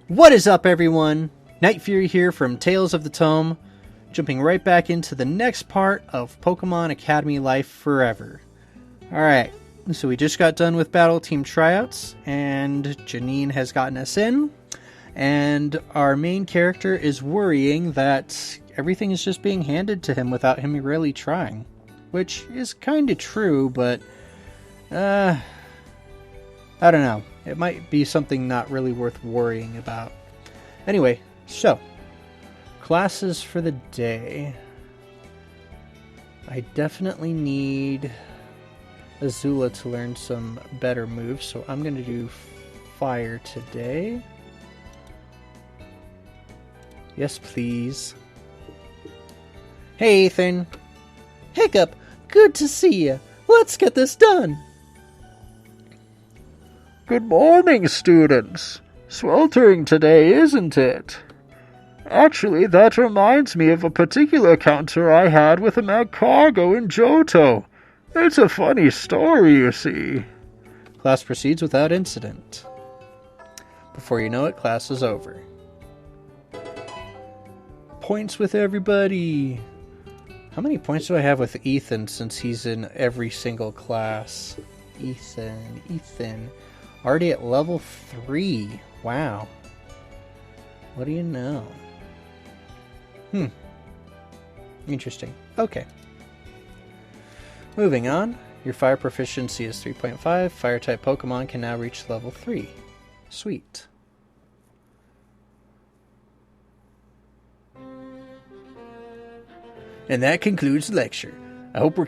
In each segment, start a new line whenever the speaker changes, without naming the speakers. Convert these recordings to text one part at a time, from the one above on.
What is up, everyone? NightFury here from Tales of the Tome, jumping right back into the next part of Pokemon Academy Life Forever. Alright, so we just got done with Battle Team Tryouts, and Janine has gotten us in, and our main character is worrying that everything is just being handed to him without him really trying. Which is kind of true, but, I don't know. It might be something not really worth worrying about. Anyway, so, classes for the day. I definitely need Azula to learn some better moves, so I'm going to do Fire today. Yes, please. Hey, Ethan. Hiccup, good to see you. Let's get this done.
Good morning, students. Sweltering today, isn't it? Actually, that reminds me of a particular encounter I had with a Magcargo in Johto. It's a funny story, you see.
Class proceeds without incident. Before you know it, class is over. Points with everybody. How many points do I have with Ethan since he's in every single class? Ethan. Already at level 3. Wow. What do you know? Interesting. Okay. Moving on. Your fire proficiency is 3.5. Fire type Pokemon can now reach level 3. Sweet. And that concludes the lecture. I hope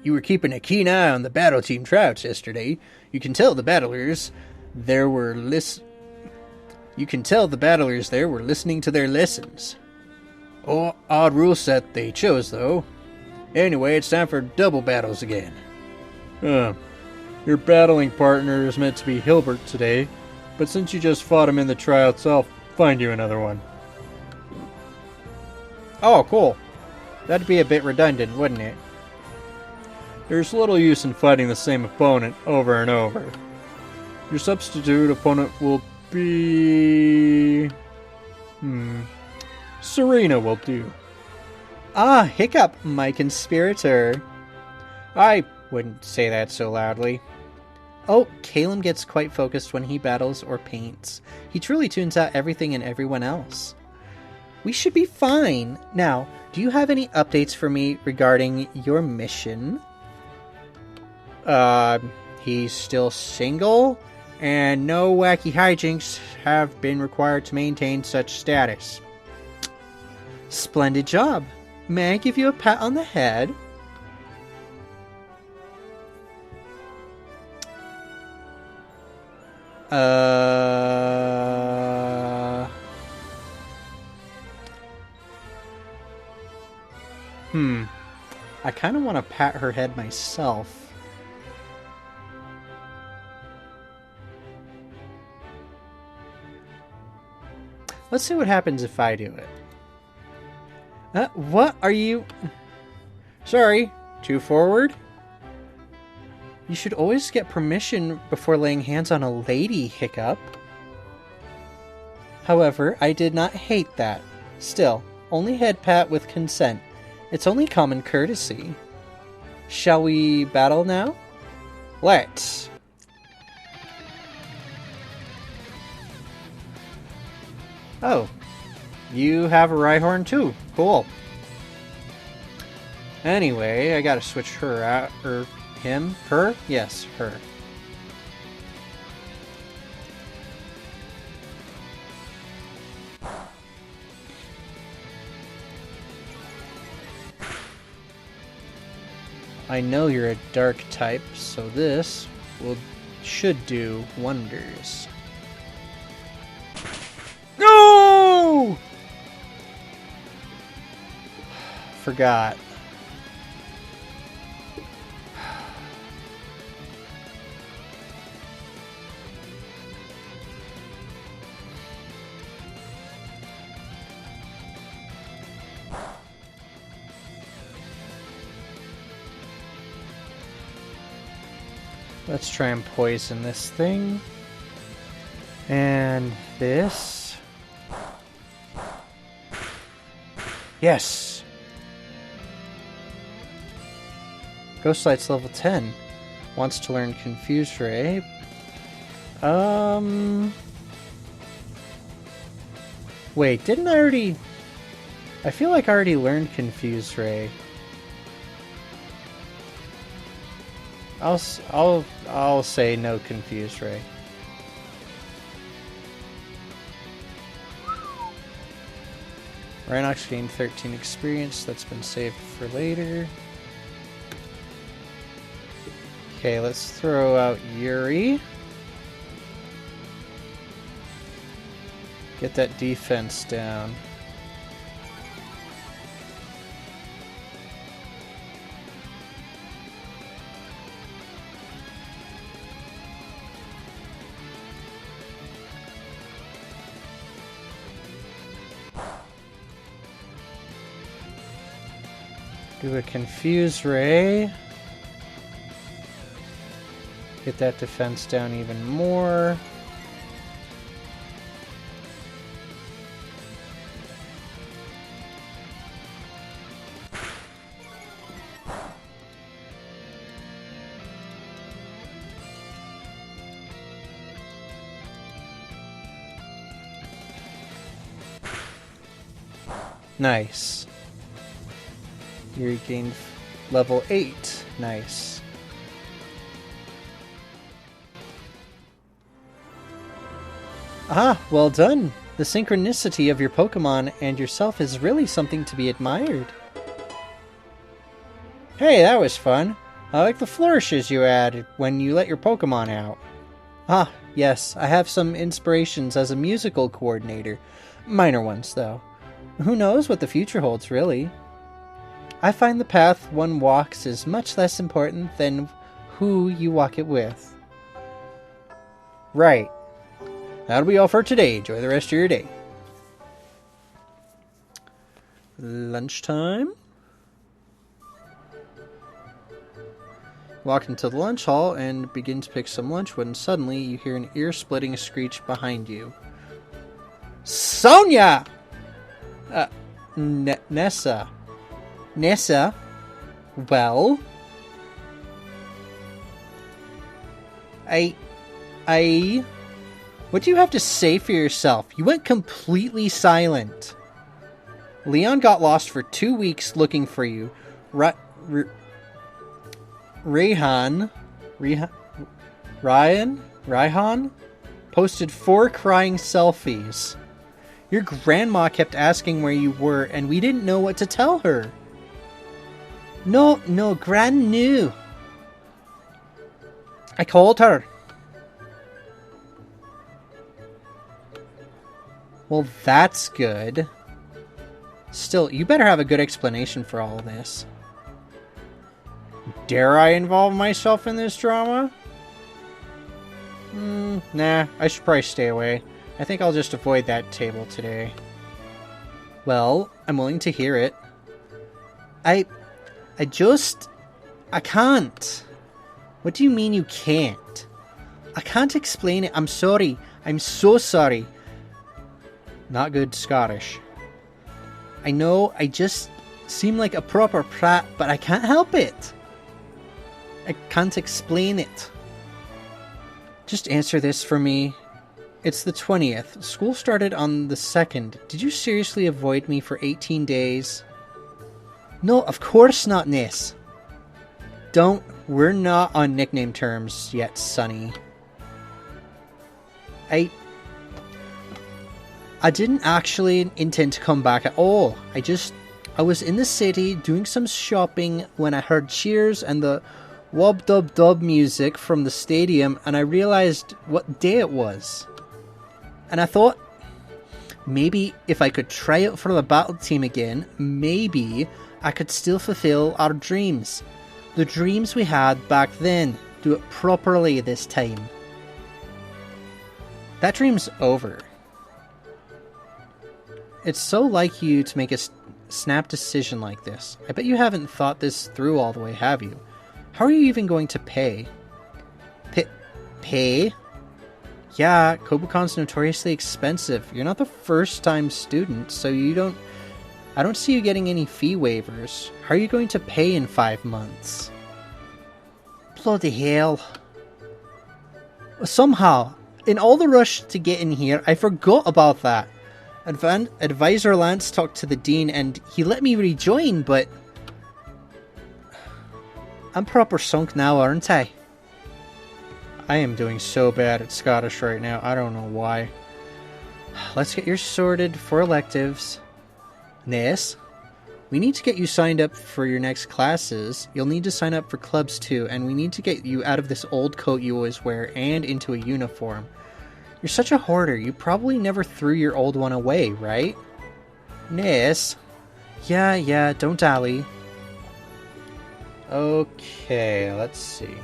you were keeping a keen eye on the battle team tryouts yesterday. You can tell the battlers there were listening to their lessons. Oh, odd rule set they chose, though. Anyway, it's time for double battles again. Your battling partner is meant to be Hilbert today, but since you just fought him in the tryouts, I'll find you another one. Oh, cool. That'd be a bit redundant, wouldn't it? There's little use in fighting the same opponent over and over. Your substitute opponent will be... Serena will do. Ah, Hiccup, my conspirator. I wouldn't say that so loudly. Oh, Caleb gets quite focused when he battles or paints. He truly tunes out everything and everyone else. We should be fine. Now, do you have any updates for me regarding your mission? He's still single, and no wacky hijinks have been required to maintain such status. Splendid job. May I give you a pat on the head? I kind of want to pat her head myself. Let's see what happens if I do it. What are you... Sorry, too forward? You should always get permission before laying hands on a lady, Hiccup. However, I did not hate that. Still, only head pat with consent. It's only common courtesy. Shall we battle now? Let's. Oh, you have a Rhyhorn too. Cool. Anyway, I gotta switch her out, or him? Her? Yes, her. I know you're a dark type, so this should do wonders. No! Forgot. Let's try and poison this thing. And this. Yes! Ghostlight's level 10. Wants to learn Confuse Ray. Wait, didn't I already... I feel like I already learned Confuse Ray. I'll say no Confuse Ray. Rhinox gained 13 experience. That's been saved for later. Okay, let's throw out Yuri. Get that defense down. Do a Confuse Ray. Get that defense down even more. Nice. You regained level 8. Nice. Ah, well done. The synchronicity of your Pokemon and yourself is really something to be admired. Hey, that was fun. I like the flourishes you added when you let your Pokemon out. Ah, yes, I have some inspirations as a musical coordinator. Minor ones, though. Who knows what the future holds, really? I find the path one walks is much less important than who you walk it with. Right. That'll be all for today. Enjoy the rest of your day. Lunchtime. Walk into the lunch hall and begin to pick some lunch when suddenly you hear an ear-splitting screech behind you. Sonia! Nessa. Nessa? Well? What do you have to say for yourself? You went completely silent. Leon got lost for 2 weeks looking for you. Raihan posted 4 crying selfies. Your grandma kept asking where you were, and we didn't know what to tell her. No, Gran knew. I called her. Well, that's good. Still, you better have a good explanation for all of this. Dare I involve myself in this drama? Nah, I should probably stay away. I think I'll just avoid that table today. Well, I'm willing to hear it. I can't. What do you mean you can't? I can't explain it. I'm sorry. I'm so sorry. Not good Scottish. I know I just seem like a proper prat, but I can't help it. I can't explain it. Just answer this for me. It's the 20th. School started on the 2nd. Did you seriously avoid me for 18 days? No, of course not, Ness. We're not on nickname terms yet, Sonny. I didn't actually intend to come back at all. I was in the city doing some shopping when I heard cheers and the wob dub dub music from the stadium, and I realized what day it was. And I thought, maybe if I could try out for the battle team again, maybe I could still fulfill our dreams. The dreams we had back then. Do it properly this time. That dream's over. It's so like you to make a snap decision like this. I bet you haven't thought this through all the way, have you? How are you even going to pay? Pay? Yeah, Kobukon's notoriously expensive. You're not the first-time student, so you don't I don't see you getting any fee waivers. How are you going to pay in 5 months? Bloody hell. Somehow, in all the rush to get in here, I forgot about that. Advisor Lance talked to the Dean and he let me rejoin, but... I'm proper sunk now, aren't I? I am doing so bad at Scottish right now. I don't know why. Let's get yours sorted for electives. Nes, we need to get you signed up for your next classes. You'll need to sign up for clubs too, and we need to get you out of this old coat you always wear and into a uniform. You're such a hoarder. You probably never threw your old one away, right? Nes? Yeah, don't dally. Okay, let's see.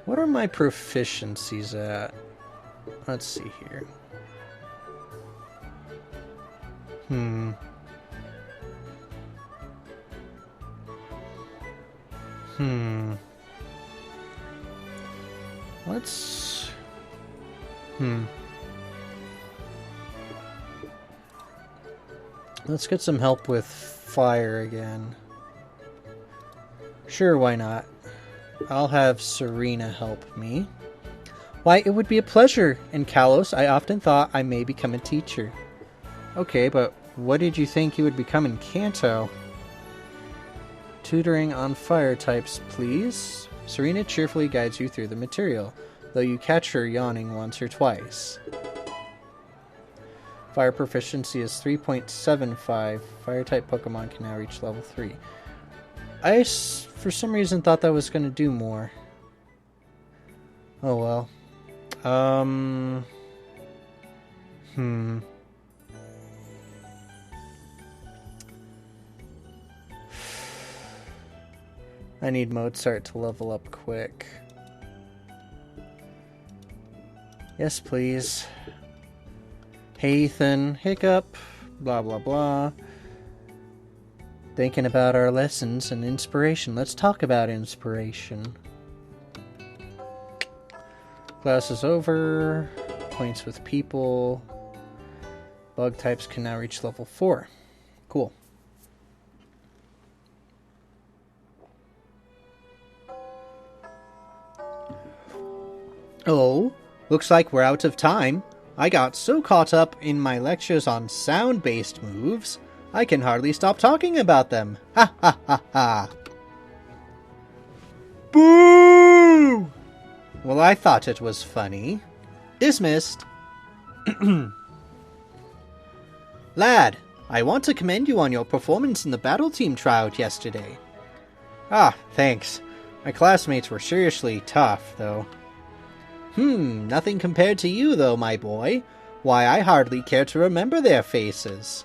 What are my proficiencies at? Let's see here. Let's get some help with fire again. Sure, why not? I'll have Serena help me. Why, it would be a pleasure. In Kalos, I often thought I may become a teacher. Okay, but what did you think you would become in Kanto? Tutoring on fire types, please. Serena cheerfully guides you through the material, though you catch her yawning once or twice. Fire proficiency is 3.75. Fire-type Pokemon can now reach level 3. I, for some reason, thought that was going to do more. Oh well. I need Mozart to level up quick. Yes, please. Hey, Ethan. Hiccup. Blah, blah, blah. Thinking about our lessons and inspiration. Let's talk about inspiration. Class is over. Points with people. Bug types can now reach level 4. Cool. Oh, looks like we're out of time. I got so caught up in my lectures on sound-based moves, I can hardly stop talking about them. Ha ha ha ha. Boo! Well, I thought it was funny. Dismissed. Lad, I want to commend you on your performance in the battle team tryout yesterday. Ah, thanks. My classmates were seriously tough, though. Nothing compared to you, though, my boy. Why, I hardly care to remember their faces.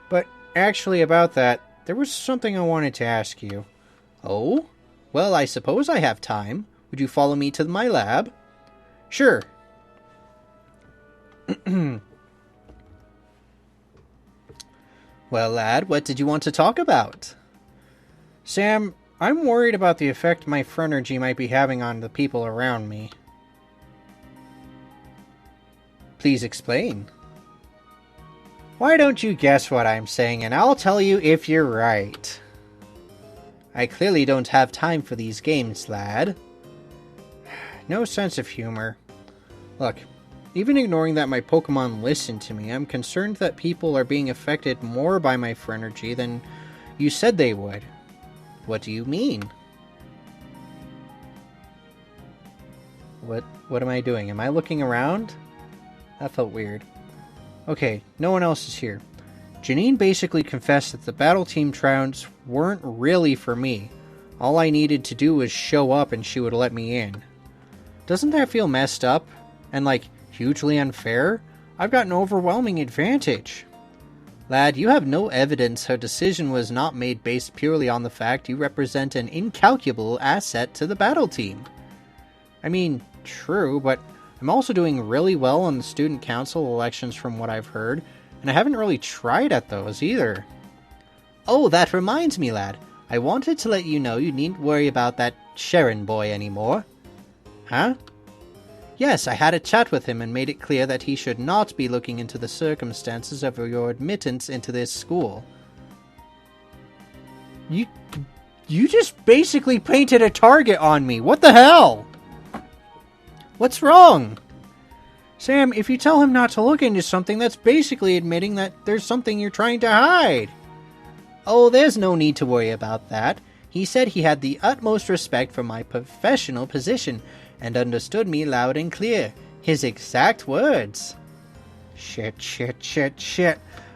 But actually, about that, there was something I wanted to ask you. Oh? Well, I suppose I have time. Would you follow me to my lab? Sure. Well, lad, what did you want to talk about? Sam, I'm worried about the effect my phrenergy might be having on the people around me. Please explain. Why don't you guess what I'm saying, and I'll tell you if you're right. I clearly don't have time for these games, lad. No sense of humor. Look, even ignoring that my Pokemon listen to me, I'm concerned that people are being affected more by my phrenergy than you said they would. What do you mean? What am I doing? Am I looking around? That felt weird. Okay, no one else is here. Janine basically confessed that the battle team tryouts weren't really for me. All I needed to do was show up and she would let me in. Doesn't that feel messed up? And hugely unfair? I've got an overwhelming advantage. Lad, you have no evidence her decision was not made based purely on the fact you represent an incalculable asset to the battle team. I mean, true, but I'm also doing really well on the student council elections from what I've heard, and I haven't really tried at those either. Oh, that reminds me, lad. I wanted to let you know you needn't worry about that Sharon boy anymore. Huh? Yes, I had a chat with him and made it clear that he should not be looking into the circumstances of your admittance into this school. You just basically painted a target on me. What the hell? What's wrong? Sam, if you tell him not to look into something, that's basically admitting that there's something you're trying to hide. Oh, there's no need to worry about that. He said he had the utmost respect for my professional position and understood me loud and clear. His exact words. Shit.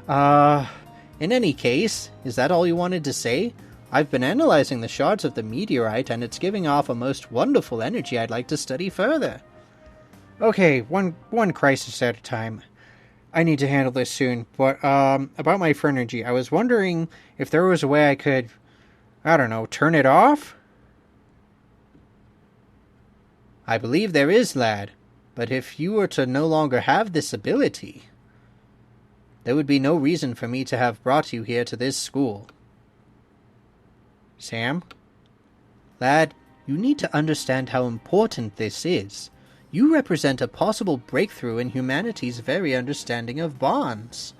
In any case, is that all you wanted to say? I've been analyzing the shards of the meteorite and it's giving off a most wonderful energy I'd like to study further. Okay, one crisis at a time. I need to handle this soon, but about my Phrenergy, I was wondering if there was a way I could, I don't know, turn it off? I believe there is, lad, but if you were to no longer have this ability, there would be no reason for me to have brought you here to this school. Sam? Lad, you need to understand how important this is. You represent a possible breakthrough in humanity's very understanding of bonds.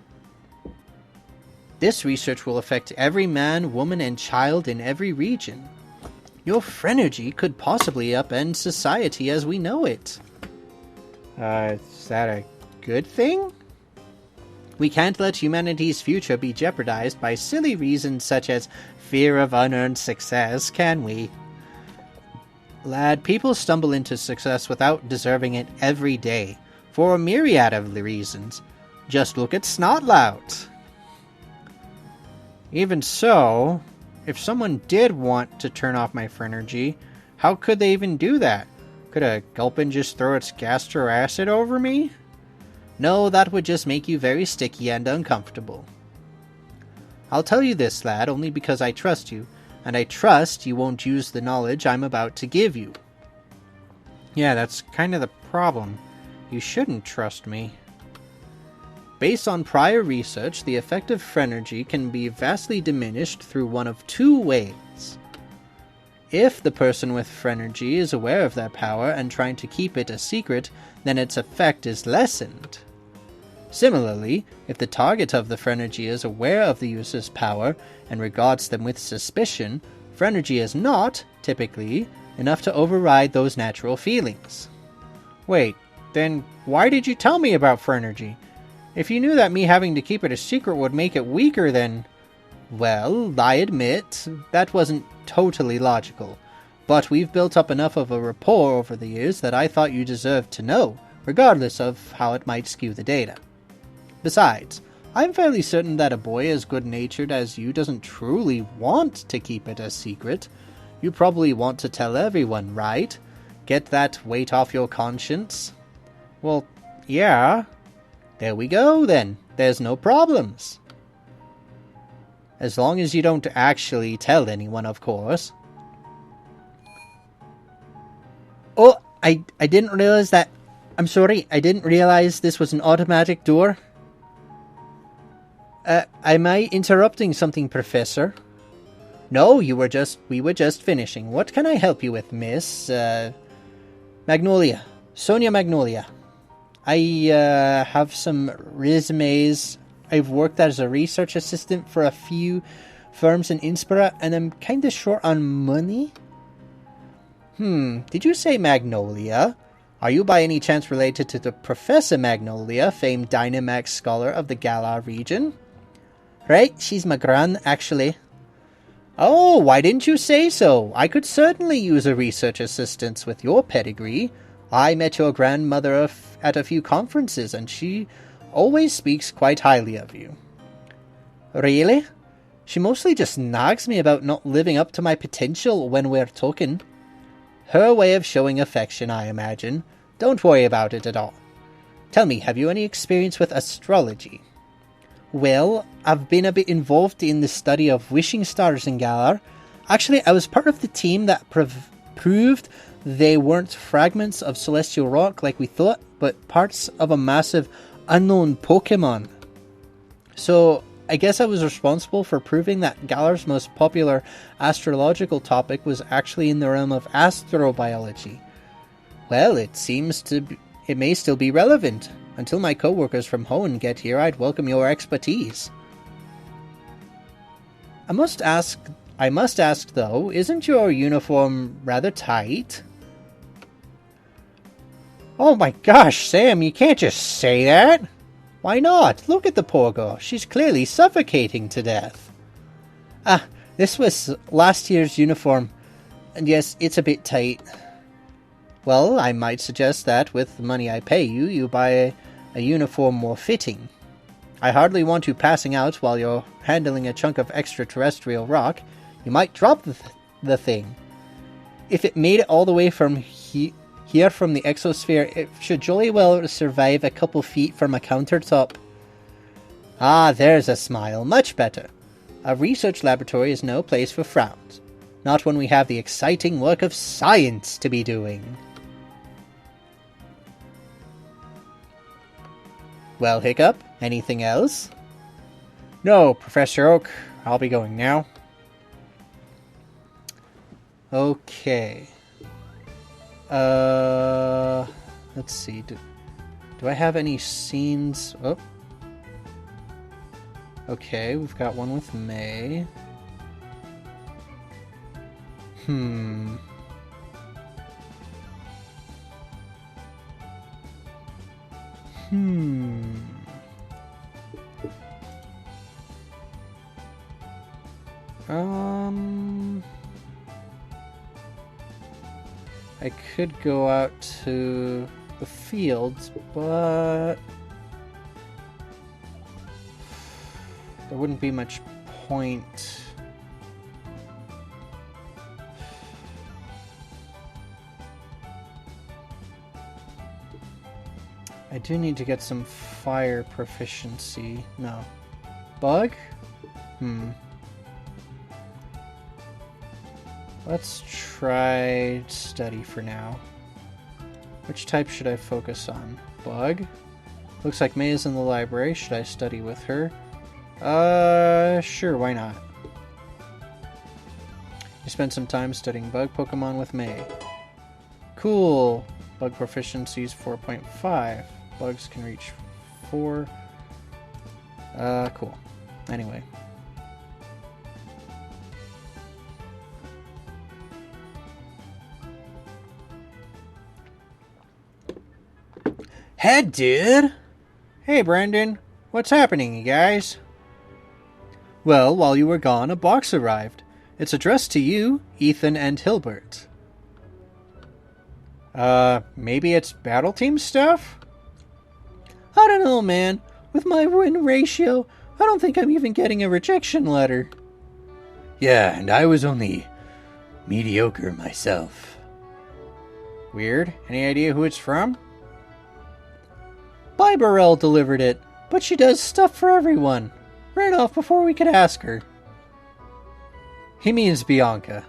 This research will affect every man, woman, and child in every region. Your Phrenergy could possibly upend society as we know it. Is that a good thing? We can't let humanity's future be jeopardized by silly reasons such as fear of unearned success, can we? Lad, people stumble into success without deserving it every day, for a myriad of reasons. Just look at Snotlout. Even so, if someone did want to turn off my Phrenergy, how could they even do that? Could a Gulpin just throw its Gastro Acid over me? No, that would just make you very sticky and uncomfortable. I'll tell you this, lad, only because I trust you, and I trust you won't use the knowledge I'm about to give you. Yeah, that's kind of the problem. You shouldn't trust me. Based on prior research, the effect of Phrenergy can be vastly diminished through one of two ways. If the person with Phrenergy is aware of their power and trying to keep it a secret, then its effect is lessened. Similarly, if the target of the Phrenergy is aware of the user's power and regards them with suspicion, Phrenergy is not, typically, enough to override those natural feelings. Wait, then why did you tell me about Phrenergy? If you knew that me having to keep it a secret would make it weaker, then... Well, I admit, that wasn't totally logical, but we've built up enough of a rapport over the years that I thought you deserved to know, regardless of how it might skew the data. Besides, I'm fairly certain that a boy as good-natured as you doesn't truly want to keep it a secret. You probably want to tell everyone, right? Get that weight off your conscience? Well, yeah. There we go, then. There's no problems. As long as you don't actually tell anyone, of course. Oh, I didn't realize that... I'm sorry, I didn't realize this was an automatic door. Am I interrupting something, Professor? No, we were just finishing. What can I help you with, Miss... Magnolia. Sonia Magnolia. I have some resumes. I've worked as a research assistant for a few firms in Inspira, and I'm kinda short on money. Did you say Magnolia? Are you by any chance related to the Professor Magnolia, famed Dynamax scholar of the Galar region? Right, she's my gran, actually. Oh, why didn't you say so? I could certainly use a research assistant with your pedigree. I met your grandmother at a few conferences, and she always speaks quite highly of you. Really? She mostly just nags me about not living up to my potential when we're talking. Her way of showing affection, I imagine. Don't worry about it at all. Tell me, have you any experience with astrology? Well, I've been a bit involved in the study of wishing stars in Galar. Actually, I was part of the team that proved they weren't fragments of celestial rock like we thought, but parts of a massive unknown Pokemon. So, I guess I was responsible for proving that Galar's most popular astrological topic was actually in the realm of astrobiology. Well, it may still be relevant. Until my co-workers from Hoenn get here, I'd welcome your expertise. I must ask though, isn't your uniform rather tight? Oh my gosh, Sam, you can't just say that! Why not? Look at the poor girl. She's clearly suffocating to death. Ah, this was last year's uniform. And yes, it's a bit tight. Well, I might suggest that with the money I pay you, you buy a uniform more fitting. I hardly want you passing out while you're handling a chunk of extraterrestrial rock. You might drop the thing. If it made it all the way from here from the exosphere, it should jolly well survive a couple feet from a countertop. Ah, there's a smile. Much better. A research laboratory is no place for frowns. Not when we have the exciting work of science to be doing. Well, Hiccup, anything else? No, Professor Oak. I'll be going now. Okay. Let's see. Do I have any scenes? Oh. Okay, we've got one with May. I could go out to the fields, but there wouldn't be much point. I do need to get some fire proficiency. No. Bug? Let's try study for now. Which type should I focus on? Bug? Looks like May is in the library. Should I study with her? Sure, why not? You spent some time studying bug Pokemon with May. Cool. Bug proficiency is 4.5. Bugs can reach 4. Cool. Anyway. Hey, dude! Hey, Brendan. What's happening, you guys? Well, while you were gone, a box arrived. It's addressed to you, Ethan, and Hilbert. Maybe it's battle team stuff? I don't know, man. With my win ratio, I don't think I'm even getting a rejection letter. Yeah, and I was only mediocre myself. Weird. Any idea who it's from? Bibarel delivered it, but she does stuff for everyone. Ran off before we could ask her. He means Bianca.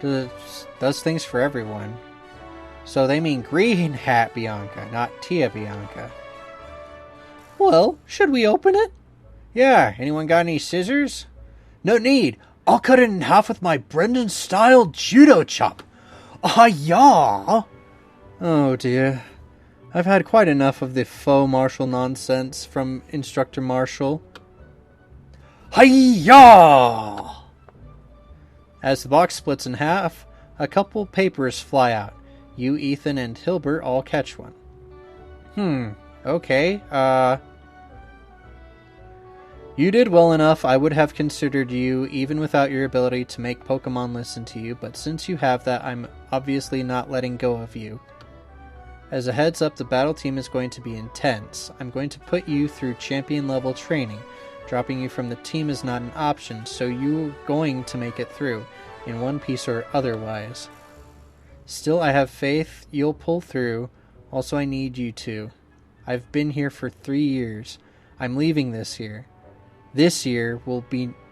Does things for everyone. So they mean Green Hat Bianca, not Tia Bianca. Well, should we open it? Yeah, anyone got any scissors? No need. I'll cut it in half with my Brendan-style judo chop. Ah, yeah. Oh, dear. I've had quite enough of the faux martial nonsense from Instructor Marshall. Hi-ya! As the box splits in half, a couple papers fly out. You, Ethan, and Hilbert all catch one. Okay, You did well enough. I would have considered you, even without your ability to make Pokemon listen to you, but since you have that, I'm obviously not letting go of you. As a heads up, the battle team is going to be intense. I'm going to put you through champion level training. Dropping you from the team is not an option, so you're going to make it through, in one piece or otherwise. Still, I have faith you'll pull through. Also, I need you to. I've been here for 3 years. I'm leaving this year. This year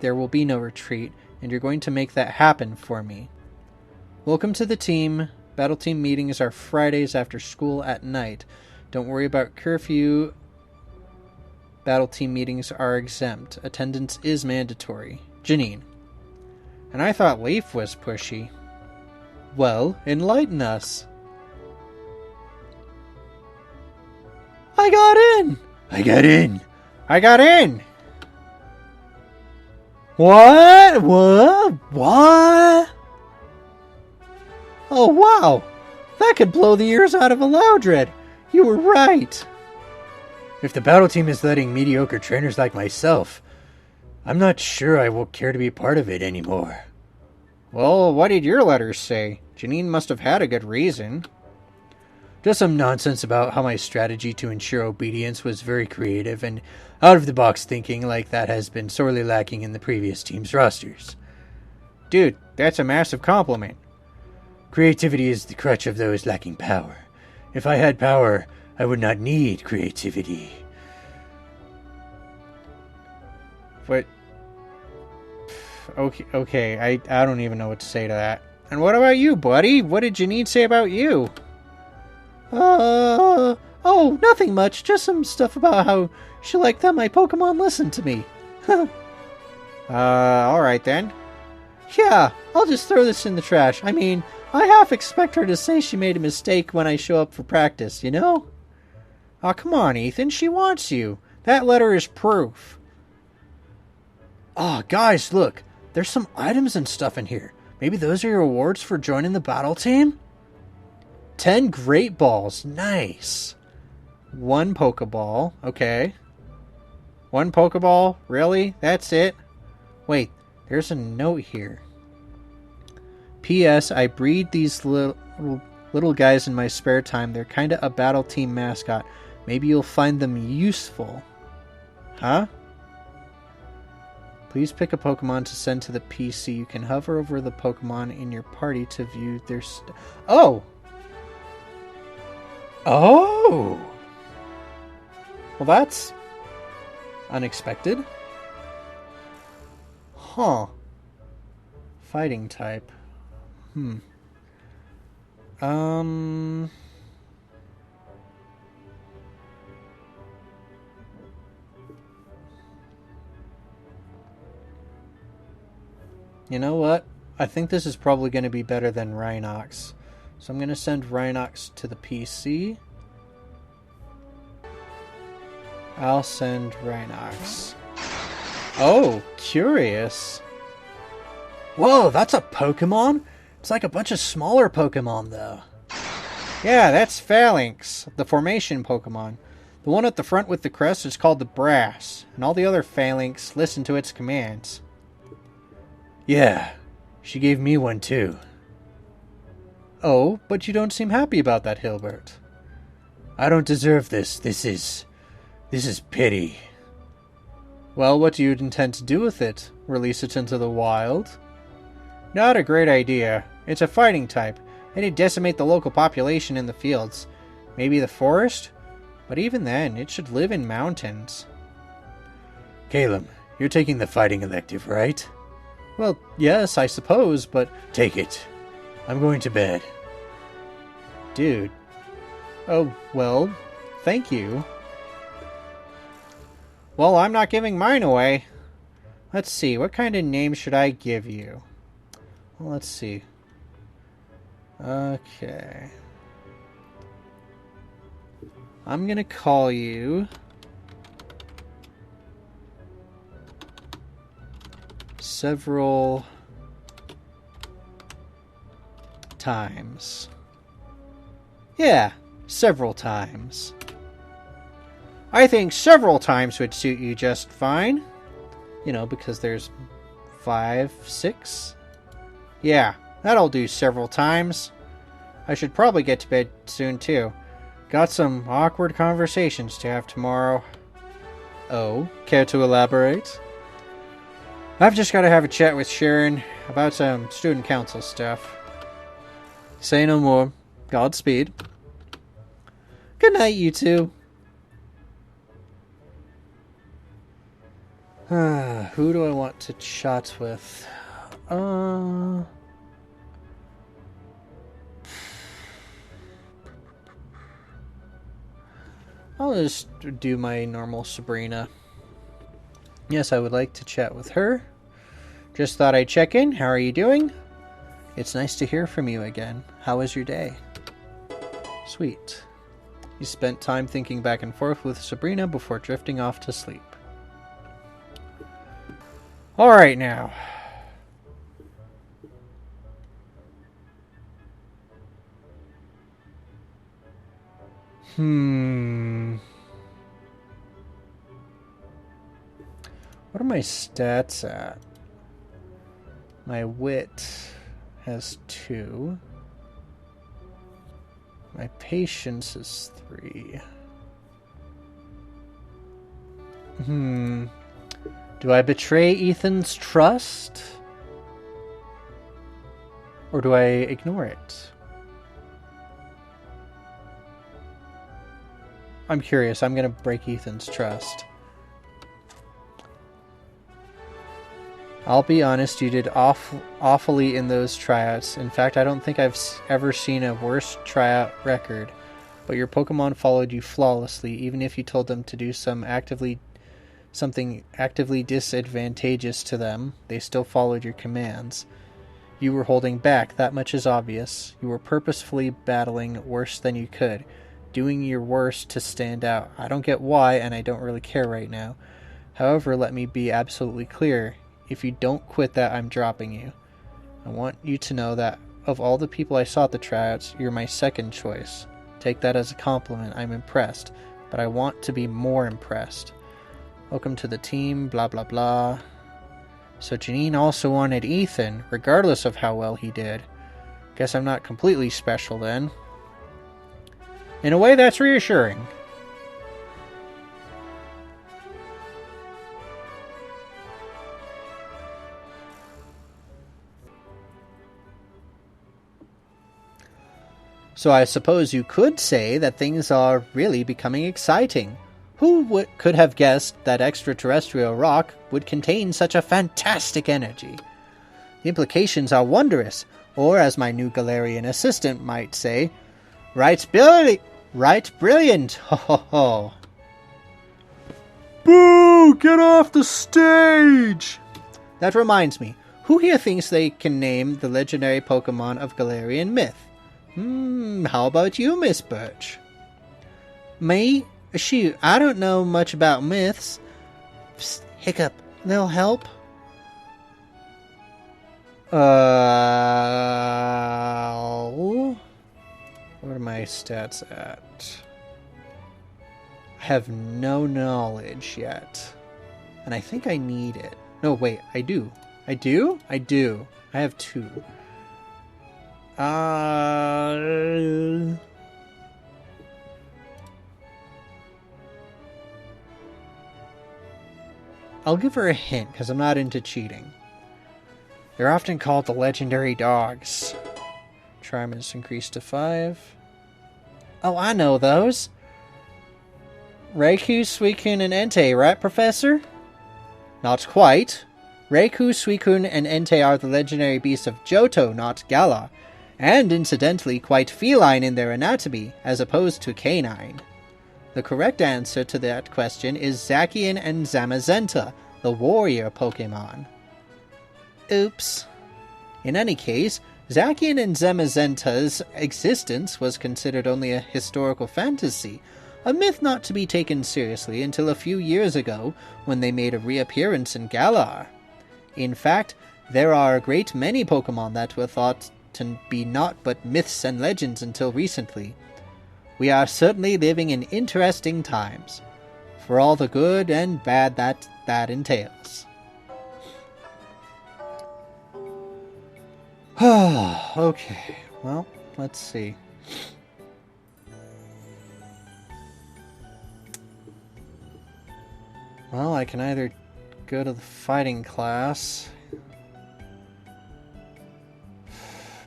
there will be no retreat, and you're going to make that happen for me. Welcome to the team. Battle team meetings are Fridays after school at night. Don't worry about curfew. Battle team meetings are exempt. Attendance is mandatory. Janine. And I thought Leaf was pushy. Well, enlighten us. I got in! I got in! I got in! What? What? What? Oh, wow! That could blow the ears out of a Loudred! You were right! If the battle team is letting mediocre trainers like myself, I'm not sure I will care to be part of it anymore. Well, what did your letters say? Janine must have had a good reason. Just some nonsense about how my strategy to ensure obedience was very creative and out-of-the-box thinking like that has been sorely lacking in the previous team's rosters. Dude, that's a massive compliment. Creativity is the crutch of those lacking power. If I had power, I would not need creativity. But... Okay, I don't even know what to say to that. And what about you, buddy? What did Janine say about you? Oh, nothing much. Just some stuff about how she liked that my Pokemon listened to me. Alright then. Yeah, I'll just throw this in the trash. I mean, I half expect her to say she made a mistake when I show up for practice, you know? Aw, come on, Ethan. She wants you. That letter is proof. Aw, guys, look. There's some items and stuff in here. Maybe those are your rewards for joining the battle team? 10 Great Balls. Nice. 1 Pokeball. Okay. 1 Pokeball? Really? That's it? Wait, there's a note here. P.S. I breed these little guys in my spare time. They're kinda a battle team mascot. Maybe you'll find them useful. Huh? Please pick a Pokemon to send to the PC. You can hover over the Pokemon in your party to view their Oh! Oh! Well, that's unexpected. Huh. Fighting type. You know what? I think this is probably going to be better than Rhinox. So I'm going to send Rhinox to the PC. I'll send Rhinox. Oh, curious. Whoa, that's a Pokemon? It's like a bunch of smaller Pokemon, though. Yeah, that's Phalanx, the formation Pokemon. The one at the front with the crest is called the Brass, and all the other Phalanx listen to its commands. Yeah, she gave me one too. Oh, but you don't seem happy about that, Hilbert. I don't deserve this. This is pity. Well, what do you intend to do with it? Release it into the wild? Not a great idea. It's a fighting type. It'd decimate the local population in the fields. Maybe the forest? But even then, it should live in mountains. Caleb, you're taking the fighting elective, right? Well, yes, I suppose, but... Take it. I'm going to bed. Dude. Oh, well, thank you. Well, I'm not giving mine away. Let's see, what kind of name should I give you? Well, let's see. Okay. I'm gonna call you... several times. Yeah, several times. I think several times would suit you just fine. You know, because there's 5, 6. Yeah, that'll do several times. I should probably get to bed soon too. Got some awkward conversations to have tomorrow. Oh, care to elaborate? I've just got to have a chat with Sharon about some student council stuff. Say no more. Godspeed. Good night, you two. Who do I want to chat with? I'll just do my normal Sabrina. Yes, I would like to chat with her. Just thought I'd check in. How are you doing? It's nice to hear from you again. How was your day? Sweet. He spent time thinking back and forth with Sabrina before drifting off to sleep. Alright now. What are my stats at? My wit has 2. My patience is 3. Do I betray Ethan's trust? Or do I ignore it? I'm curious. I'm going to break Ethan's trust. I'll be honest, you did awfully in those tryouts. In fact, I don't think I've ever seen a worse tryout record. But your Pokemon followed you flawlessly, even if you told them to do something actively disadvantageous to them. They still followed your commands. You were holding back, that much is obvious. You were purposefully battling worse than you could, doing your worst to stand out. I don't get why, and I don't really care right now. However, let me be absolutely clear. If you don't quit that, I'm dropping you. I want you to know that of all the people I saw at the tryouts, you're my second choice. Take that as a compliment. I'm impressed, but I want to be more impressed. Welcome to the team, blah blah blah. So Janine also wanted Ethan, regardless of how well he did. Guess I'm not completely special then. In a way, that's reassuring. So I suppose you could say that things are really becoming exciting. Who could have guessed that extraterrestrial rock would contain such a fantastic energy? The implications are wondrous, or as my new Galarian assistant might say, right brilliant, ho ho ho.
Boo! Get off the stage!
That reminds me, who here thinks they can name the legendary Pokemon of Galarian myth? How about you, Miss Birch? Me? Shoot, I don't know much about myths. Psst, hiccup, they'll help. What are my stats at? I have no knowledge yet. And I think I need it. No, wait, I do. I do? I do. I have 2. I'll give her a hint, because I'm not into cheating. They're often called the legendary dogs. Charm is increased to 5. Oh, I know those. Raikou, Suicune, and Entei, right, Professor? Not quite. Raikou, Suicune, and Entei are the legendary beasts of Johto, not Galar, and incidentally quite feline in their anatomy, as opposed to canine. The correct answer to that question is Zacian and Zamazenta, the warrior Pokemon. Oops. In any case, Zacian and Zamazenta's existence was considered only a historical fantasy, a myth not to be taken seriously until a few years ago, when they made a reappearance in Galar. In fact, there are a great many Pokemon that were thought to be naught but myths and legends until recently. We are certainly living in interesting times, for all the good and bad that entails. Okay, well, let's see. Well, I can either go to the fighting class,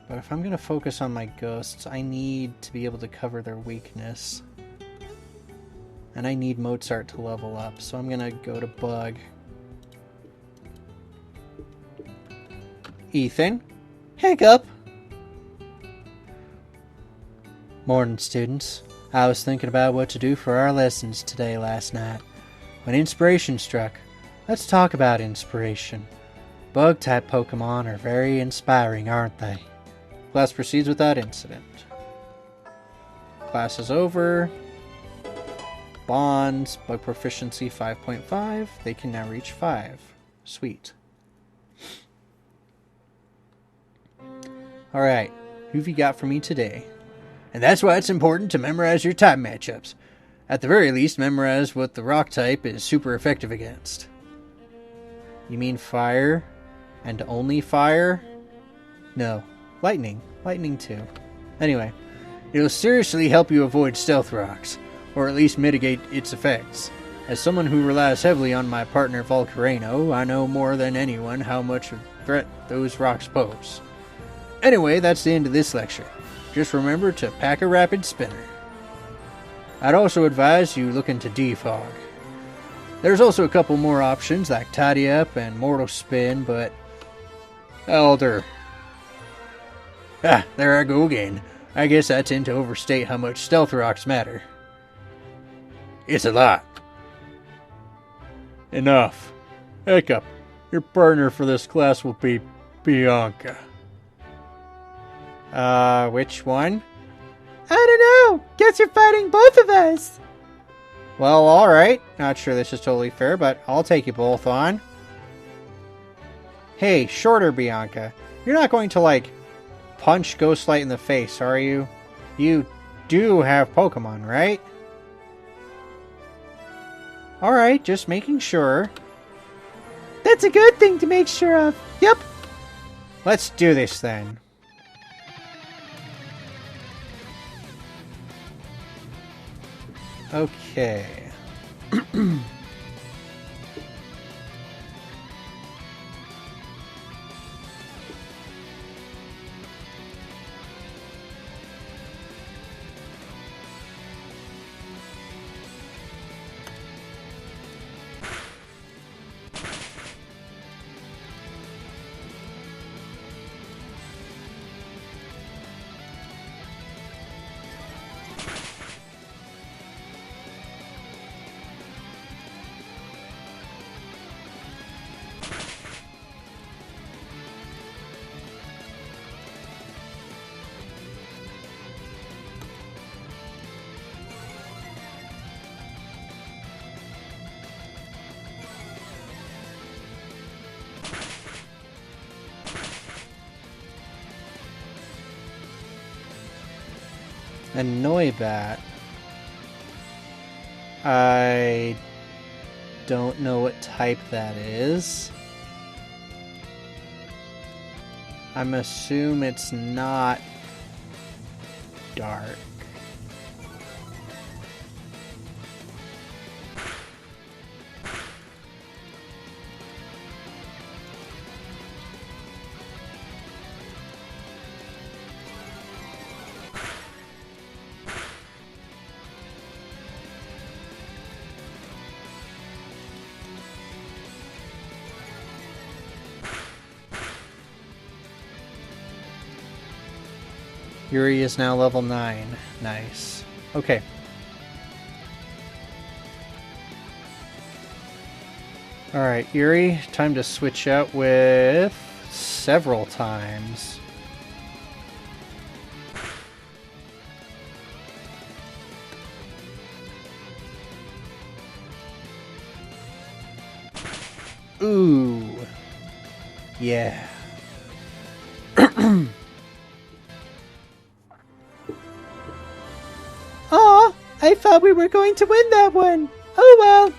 but if I'm going to focus on my ghosts, I need to be able to cover their weakness. And I need Mozart to level up, so I'm going to go to Bug. Ethan? Hiccup! Morning, students. I was thinking about what to do for our lessons today last night, when inspiration struck. Let's talk about inspiration. Bug-type Pokemon are very inspiring, aren't they? Class proceeds without incident. Class is over. bonds, bug proficiency 5.5. They can now reach 5. Sweet. Alright, who have you got for me today? And that's why it's important to memorize your type matchups. At the very least, memorize what the rock type is super effective against. You mean fire? And only fire? No, lightning. Lightning too. Anyway, it'll seriously help you avoid stealth rocks, or at least mitigate its effects. As someone who relies heavily on my partner Volcareno, I know more than anyone how much of a threat those rocks pose. Anyway, that's the end of this lecture. Just remember to pack a rapid spinner. I'd also advise you look into defog. There's also a couple more options like Tidy Up and Mortal Spin, but... Elder. There I go again. I guess I tend to overstate how much stealth rocks matter. It's a lot. Enough. Hiccup, your partner for this class will be Bianca. Which one?
I don't know. Guess you're fighting both of us.
Well, alright. Not sure this is totally fair, but I'll take you both on. Hey, shorter Bianca. You're not going to, punch Ghostlight in the face, are you? You do have Pokemon, right? Alright, just making sure.
That's a good thing to make sure of. Yep.
Let's do this then. Okay. A Noibat. I don't know what type that is. I'm assuming it's not dark. Yuri is now level 9. Nice. Okay. Alright, Yuri, time to switch out with several times. Ooh. Yeah.
Aw, I thought we were going to win that one. Oh well.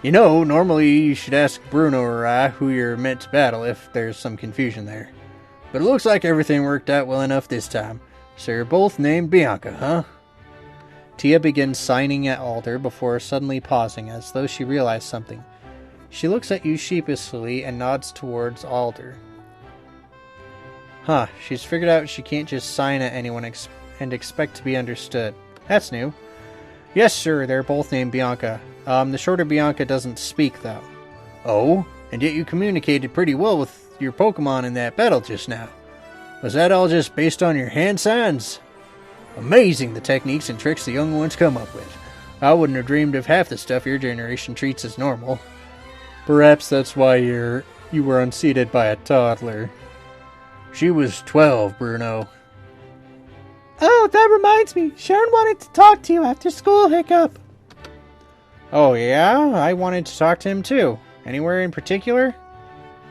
You know, normally you should ask Bruno or I who you're meant to battle if there's some confusion there. But it looks like everything worked out well enough this time. So you're both named Bianca, huh? Tia begins signing at Alder before suddenly pausing as though she realized something. She looks at you sheepishly and nods towards Alder. Huh, she's figured out she can't just sign at anyone and expect to be understood. That's new. Yes, sir, they're both named Bianca. The shorter Bianca doesn't speak, though. Oh? And yet you communicated pretty well with your Pokemon in that battle just now. Was that all just based on your hand signs? Amazing the techniques and tricks the young ones come up with. I wouldn't have dreamed of half the stuff your generation treats as normal. Perhaps that's why you were unseated by a toddler. She was 12, Bruno.
Oh, that reminds me. Sharon wanted to talk to you after school, Hiccup.
Oh, yeah? I wanted to talk to him too. Anywhere in particular?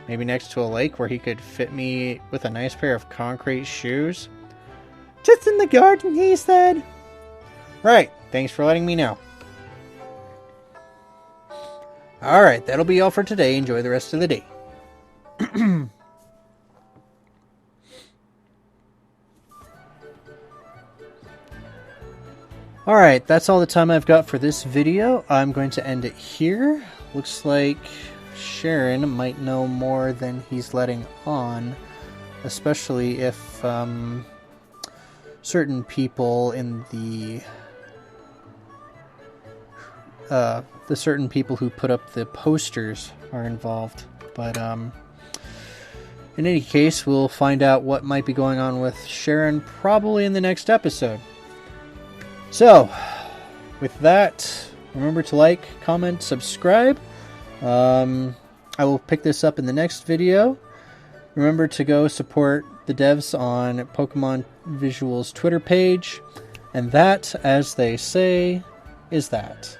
Maybe next to a lake where he could fit me with a nice pair of concrete shoes?
Just in the garden, he said.
Right. Thanks for letting me know. Alright, that'll be all for today. Enjoy the rest of the day. Alright, that's all the time I've got for this video. I'm going to end it here. Looks like Sharon might know more than he's letting on, especially if certain people in the certain people who put up the posters are involved. But in any case, we'll find out what might be going on with Sharon probably in the next episode. So, with that, remember to like, comment, subscribe. I will pick this up in the next video. Remember to go support the devs on Pokemon Visual's Twitter page. And that, as they say, is that.